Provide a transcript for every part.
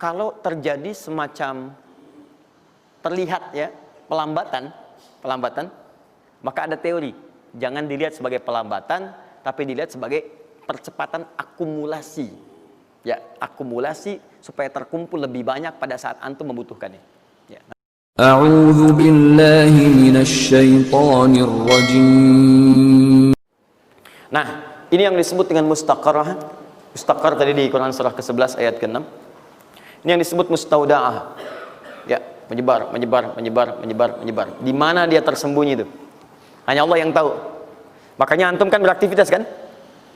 kalau terjadi semacam terlihat ya pelambatan, maka ada teori, jangan dilihat sebagai pelambatan, tapi dilihat sebagai percepatan akumulasi. Ya, akumulasi supaya terkumpul lebih banyak pada saat antum membutuhkannya. Ya. A'udzu billahi minasyaitonir rajim. Nah, ini yang disebut dengan mustaqarrah. Mustaqar tadi di Quran surah ke-11 ayat ke-6. Ini yang disebut mustauda'ah. Ya, menyebar. Di mana dia tersembunyi itu? Hanya Allah yang tahu. Makanya antum kan beraktivitas kan?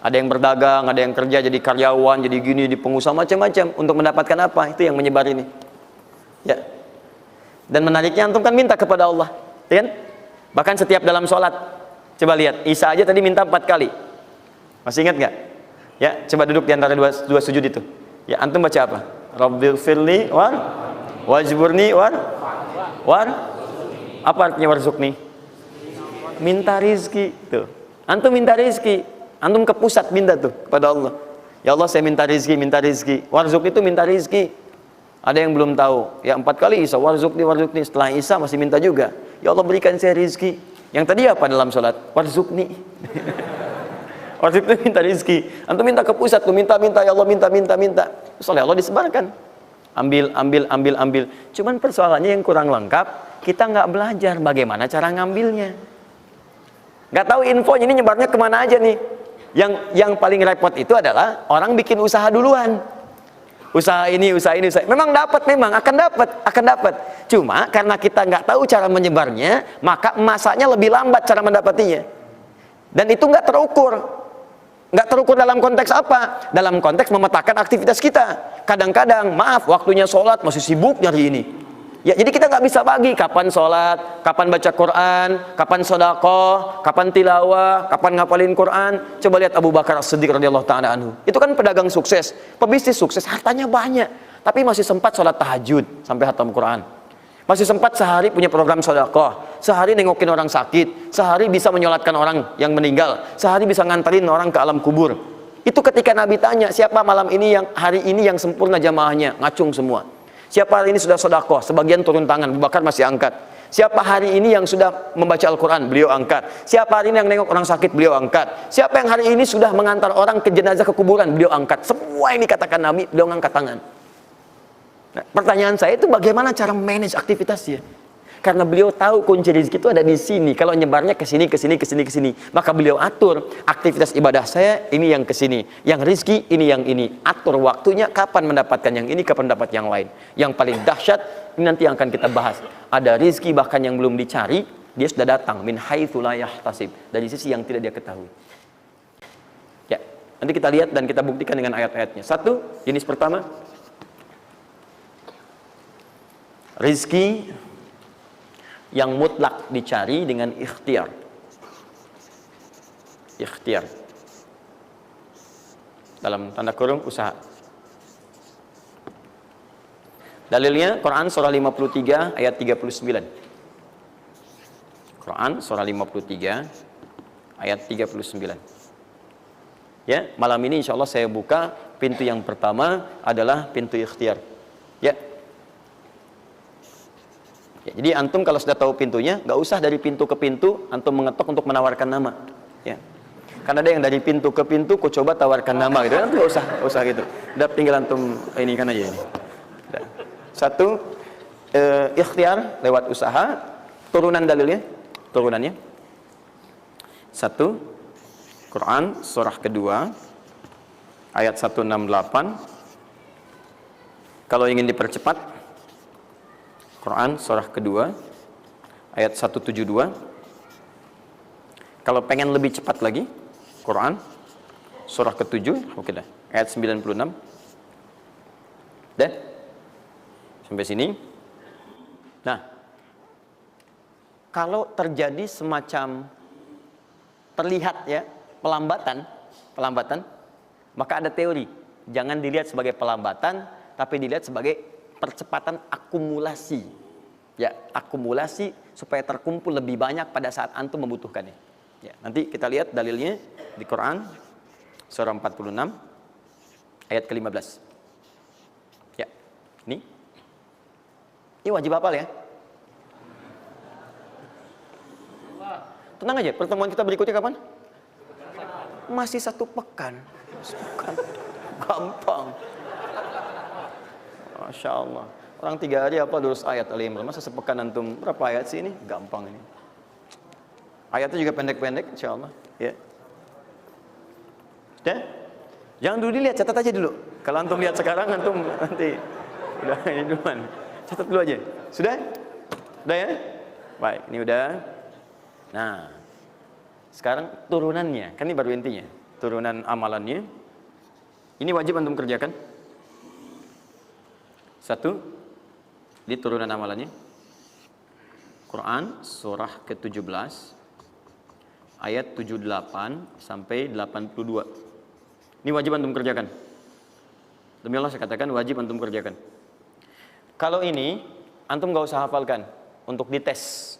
Ada yang berdagang, ada yang kerja jadi karyawan, jadi gini, di pengusaha macam-macam untuk mendapatkan apa? Itu yang menyebar ini. Ya. Dan menariknya antum kan minta kepada Allah, ya kan? Bahkan setiap dalam sholat. Coba lihat, Isa aja tadi minta 4 kali. Masih ingat nggak? Ya, coba duduk di antara dua sujud itu. Ya, antum baca apa? Rabbil firli wajburni apa artinya warzuqni? Minta rizki tuh. Antum minta rizki, antum ke pusat minta tuh kepada Allah. Ya Allah, saya minta rizki. Warzuq itu minta rizki. Ada yang belum tahu. Ya 4 kali Isa warzuqni. Setelah Isa masih minta juga. Ya Allah, berikan saya rizki. Yang tadi apa dalam sholat? Warzuqni. Warzuq itu minta rizki. Antum minta ke pusat tuh, minta ya Allah, minta. Soalnya Allah disebarkan. Ambil. Cuman persoalannya yang kurang lengkap, kita nggak belajar bagaimana cara ngambilnya. Nggak tahu infonya ini nyebarnya kemana aja nih. Yang paling repot itu adalah orang bikin usaha duluan. Usaha ini. Memang akan dapat. Cuma karena kita nggak tahu cara menyebarnya, maka masanya lebih lambat cara mendapatinya. Dan itu nggak terukur. Nggak terukur dalam konteks apa? Dalam konteks memetakan aktivitas kita. Kadang-kadang, maaf, waktunya sholat masih sibuk nyari ini. Ya, jadi kita nggak bisa bagi kapan sholat, kapan baca Quran, kapan sedekah, kapan tilawah, kapan ngapalin Quran. Coba lihat Abu Bakar As-Siddiq radhiyallahu ta'ala anhu. Itu kan pedagang sukses, pebisnis sukses, hartanya banyak, tapi masih sempat sholat tahajud sampai khatam Quran. Masih sempat sehari punya program sedekah, sehari nengokin orang sakit, sehari bisa menyolatkan orang yang meninggal, sehari bisa nganterin orang ke alam kubur. Itu ketika Nabi tanya, siapa malam ini hari ini yang sempurna jamaahnya, ngacung semua. Siapa hari ini sudah sedekah, sebagian turun tangan, Abu Bakar masih angkat. Siapa hari ini yang sudah membaca Al-Quran, beliau angkat. Siapa hari ini yang nengok orang sakit, beliau angkat. Siapa yang hari ini sudah mengantar orang ke jenazah ke kuburan, beliau angkat. Semua ini katakan Nabi, beliau angkat tangan. Nah, pertanyaan saya itu bagaimana cara manage aktivitasnya? Karena beliau tahu kunci rezeki itu ada di sini. Kalau nyebarnya ke sini, maka beliau atur aktivitas ibadah saya ini yang ke sini, yang rezeki ini yang ini. Atur waktunya kapan mendapatkan yang ini, kapan dapat yang lain. Yang paling dahsyat ini nanti yang akan kita bahas. Ada rezeki bahkan yang belum dicari, dia sudah datang min haitsu la yahtasib, dari sisi yang tidak dia ketahui. Ya, nanti kita lihat dan kita buktikan dengan ayat-ayatnya. Satu, jenis pertama, rizki yang mutlak dicari dengan ikhtiar. Dalam tanda kurung usaha. Dalilnya Quran surah 53 ayat 39. Quran surah 53 ayat 39. Ya, malam ini insya Allah saya buka pintu yang pertama adalah pintu ikhtiar. Ya. Jadi antum kalau sudah tahu pintunya, nggak usah dari pintu ke pintu antum mengetok untuk menawarkan nama. Ya. Karena ada yang dari pintu ke pintu, kok coba tawarkan nama gitu. Antum nggak usah gitu. Udah tinggal antum ini kan aja ini. Udah. Satu, ikhtiar lewat usaha. Turunan dalilnya, turunannya. Satu, Quran surah kedua ayat 168. Kalau ingin dipercepat, Quran surah kedua ayat 172. Kalau pengen lebih cepat lagi, Quran surah ke-7 oke dah, ayat 96. Dah? Sampai sini. Nah, kalau terjadi semacam terlihat ya pelambatan, maka ada teori, jangan dilihat sebagai pelambatan, tapi dilihat sebagai percepatan akumulasi. Ya, akumulasi supaya terkumpul lebih banyak pada saat antum membutuhkannya. Ya, nanti kita lihat dalilnya di Quran surah 46 ayat ke-15. Ya. Ini wajib hafal ya. Tenang aja, pertemuan kita berikutnya kapan? Masih 1 pekan. Gampang. Masya Allah. Orang 3 hari apa 200 ayat Ali Imran. Masa sepekan antum berapa ayat sih ini? Gampang ini. Ayatnya juga pendek-pendek insya Allah. Ya. Sudah? Jangan dulu dilihat, catat aja dulu. Kalau antum lihat sekarang, antum nanti udah ini duluan. Catat dulu aja. Sudah? Udah ya? Baik, ini udah. Nah, sekarang turunannya, kan ini baru intinya. Turunan amalannya. Ini wajib antum kerjakan. 1, di turunan amalannya. Quran surah ke-17 ayat 78 sampai 82. Ini wajib antum kerjakan. Demi Allah saya katakan wajib antum kerjakan. Kalau ini antum gak usah hafalkan untuk dites.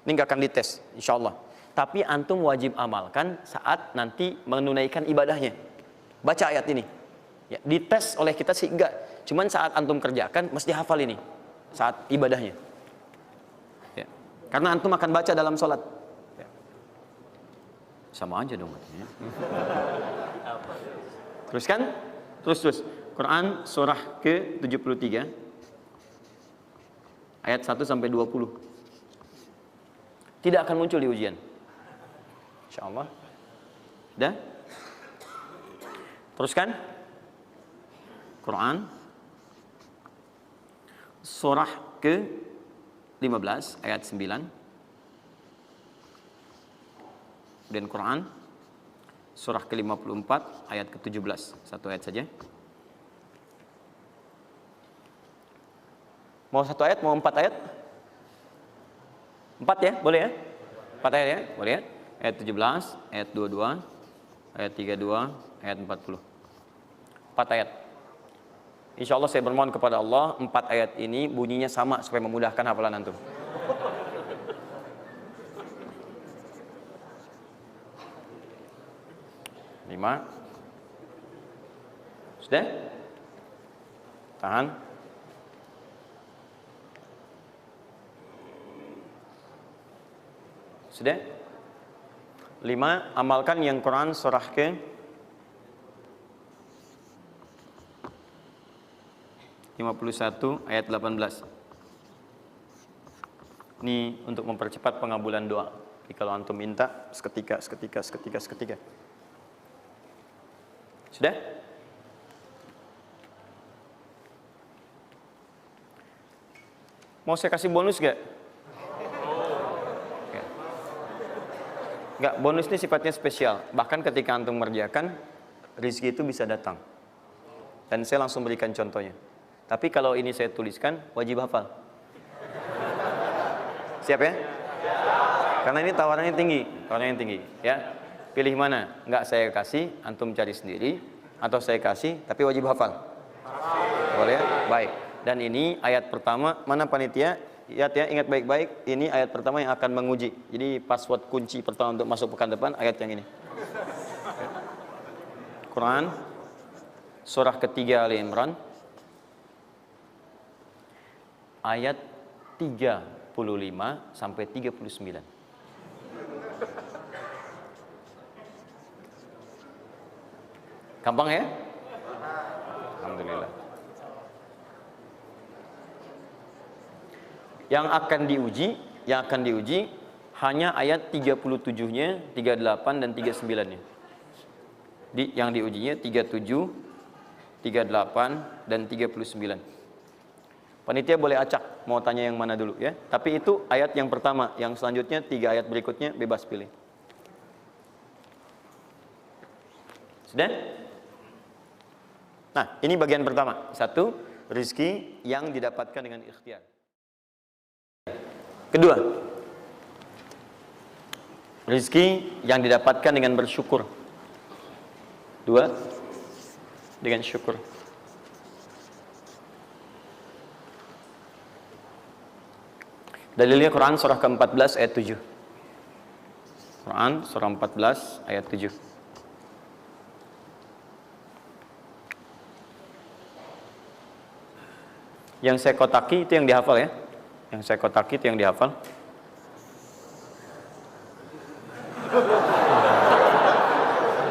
Ini gak akan dites insyaallah. Tapi antum wajib amalkan saat nanti menunaikan ibadahnya. Baca ayat ini. Ya, dites oleh kita sih enggak. Cuman saat antum kerjakan mesti hafal ini saat ibadahnya. Ya. Karena antum akan baca dalam sholat. Ya. Sama aja dong artinya. Teruskan. Terus. Quran surah ke-73 ayat 1 sampai 20. Tidak akan muncul di ujian. Insyaallah. Dah? Teruskan. Quran surah ke-15 ayat 9. Dan Quran surah ke-54 ayat ke-17. 1 ayat saja. Mau 1 ayat, mau 4 ayat? 4 ya, boleh ya? 4 ayat ya, boleh ya? Ayat 17, ayat 22, ayat 32, ayat 40. 4 ayat. Insya Allah saya bermohon kepada Allah 4 ayat ini bunyinya sama supaya memudahkan hafalan antum. Lima. Sudah? Tahan. Sudah? 5. Amalkan yang Quran surah ke 51 ayat 18. Ini untuk mempercepat pengabulan doa. Jadi kalau antum minta seketika. Sudah? Mau saya kasih bonus gak? Enggak, bonus ini sifatnya spesial. Bahkan ketika antum mengerjakan, rezeki itu bisa datang. Dan saya langsung berikan contohnya. Tapi kalau ini saya tuliskan, wajib hafal. Siap ya? Karena ini tawarannya tinggi, ya. Pilih mana? Enggak saya kasih, antum cari sendiri, atau saya kasih, tapi wajib hafal. Boleh ya? Baik. Dan ini ayat pertama, mana panitia? Lihat ya, ingat baik-baik, ini ayat pertama yang akan menguji. Jadi password kunci pertama untuk masuk pekan depan, ayat yang ini. Quran, surah ketiga Ali Imran, ayat 35 sampai 39. Gampang ya? Alhamdulillah. Yang akan diuji hanya ayat 37-nya, 38 dan 39-nya. Yang diujinya 37, 38 dan 39. Panitia boleh acak mau tanya yang mana dulu ya. Tapi itu ayat yang pertama, yang selanjutnya 3 ayat berikutnya bebas pilih. Sudah? Nah, ini bagian pertama. 1, rizki yang didapatkan dengan ikhtiar. Kedua, rizki yang didapatkan dengan bersyukur. 2, dengan syukur. Dalilnya Quran surah ke-14 ayat 7. Quran surah 14 ayat 7. Yang saya kotaki itu yang dihafal ya. Yang saya kotaki itu yang dihafal.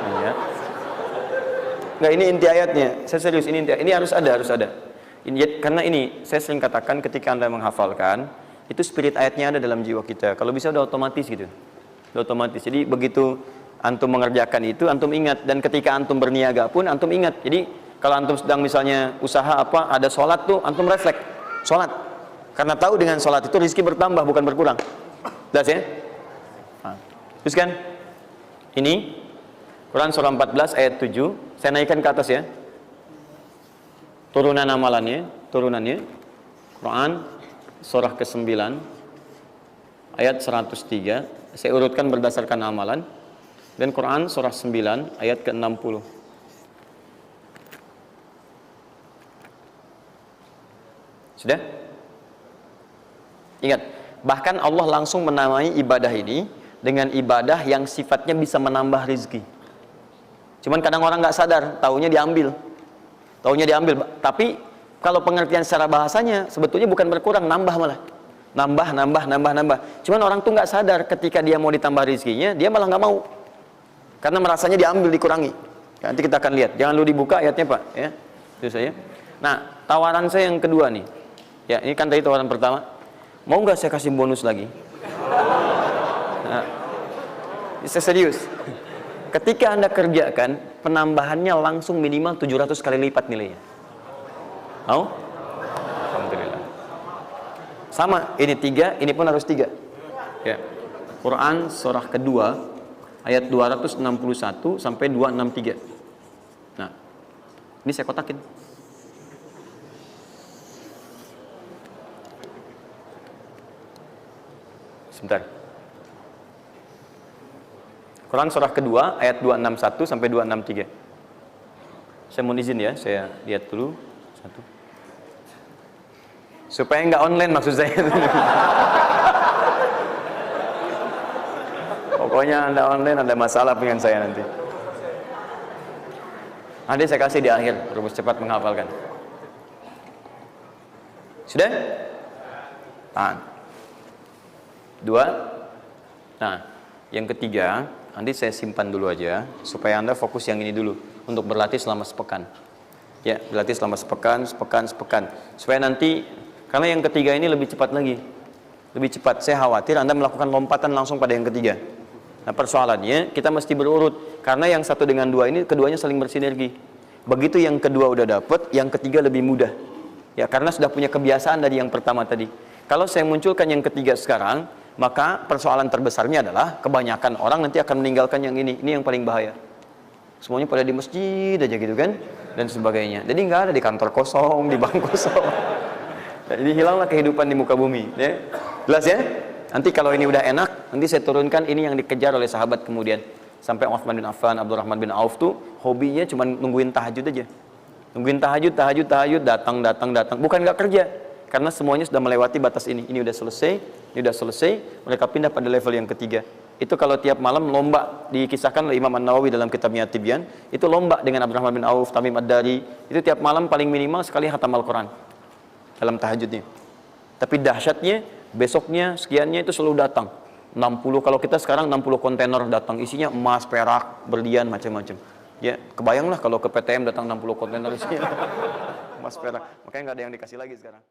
Iya. Nggak, ini inti ayatnya. Saya serius, ini inti. Ini harus ada, harus ada. Karena ini saya sering katakan ketika Anda menghafalkan, itu spirit ayatnya ada dalam jiwa kita. Kalau bisa udah otomatis gitu. Udah otomatis. Jadi begitu antum mengerjakan itu, antum ingat. Dan ketika antum berniaga pun, antum ingat. Jadi kalau antum sedang misalnya usaha apa, ada sholat tuh, antum refleks sholat. Karena tahu dengan sholat itu rezeki bertambah, bukan berkurang. Jelas ya? Nah, terus kan? Ini Quran surah 14 ayat 7. Saya naikkan ke atas ya. Turunan amalannya, turunannya. Quran surah ke-9 ayat 103. Saya urutkan berdasarkan amalan. Dan Quran surah 9 ayat ke-60. Sudah? Ingat, bahkan Allah langsung menamai ibadah ini dengan ibadah yang sifatnya bisa menambah rezeki. Cuman kadang orang nggak sadar, taunya diambil. Tapi kalau pengertian secara bahasanya sebetulnya bukan berkurang, nambah malah. Nambah. Cuman orang tuh nggak sadar ketika dia mau ditambah rezekinya, dia malah nggak mau. Karena merasanya diambil, dikurangi. Nanti kita akan lihat. Jangan lu dibuka ayatnya, Pak, ya. Itu saya. Nah, tawaran saya yang kedua nih. Ya, ini kan tadi tawaran pertama. Mau nggak saya kasih bonus lagi? Nah, saya serius. Ketika Anda kerjakan, penambahannya langsung minimal 700 kali lipat nilainya. Mau? Alhamdulillah. Sama, ini 3, ini pun harus 3. Ya. Quran surah kedua ayat 261 sampai 263. Nah, ini saya kotakin. Sebentar. Quran surah kedua ayat 261 sampai 263. Saya mohon izin ya, saya lihat dulu satu. Supaya nggak online maksud saya. Pokoknya Anda online ada masalah dengan saya nanti. Nanti saya kasih di akhir, rumus cepat menghafalkan. Sudah? Tahan. 2. Nah, yang ketiga, nanti saya simpan dulu aja supaya Anda fokus yang ini dulu untuk berlatih selama sepekan. Ya, berlatih selama sepekan. Supaya nanti, karena yang ketiga ini lebih cepat lagi. Lebih cepat. Saya khawatir Anda melakukan lompatan langsung pada yang ketiga. Nah, persoalannya kita mesti berurut karena yang satu dengan dua ini keduanya saling bersinergi. Begitu yang kedua udah dapet, yang ketiga lebih mudah. Ya, karena sudah punya kebiasaan dari yang pertama tadi. Kalau saya munculkan yang ketiga sekarang, maka persoalan terbesarnya adalah kebanyakan orang nanti akan meninggalkan yang ini yang paling bahaya. Semuanya pada di masjid aja gitu kan, dan sebagainya. Jadi nggak ada di kantor kosong, di bank kosong. Jadi hilanglah kehidupan di muka bumi. Ya. Jelas ya? Nanti kalau ini udah enak, nanti saya turunkan ini yang dikejar oleh sahabat kemudian. Sampai Utsman bin Affan, Abdurrahman bin Auf tuh hobinya cuma nungguin tahajud aja. Nungguin tahajud, datang. Bukan nggak kerja. Karena semuanya sudah melewati batas ini. Ini udah selesai, mereka pindah pada level yang ketiga. Itu kalau tiap malam lomba, dikisahkan oleh Imam An-Nawawi dalam kitabnya Tibyan, itu lomba dengan Abdurrahman bin Auf, Tamim Ad-Dari, itu tiap malam paling minimal sekali khatam Al-Quran dalam tahajudnya. Tapi dahsyatnya, besoknya, sekiannya itu selalu datang. 60, kalau kita sekarang 60 kontainer datang, isinya emas, perak, berlian, macam-macam. Ya, kebayanglah kalau ke PTM datang 60 kontainer isinya emas, perak. Makanya nggak ada yang dikasih lagi sekarang.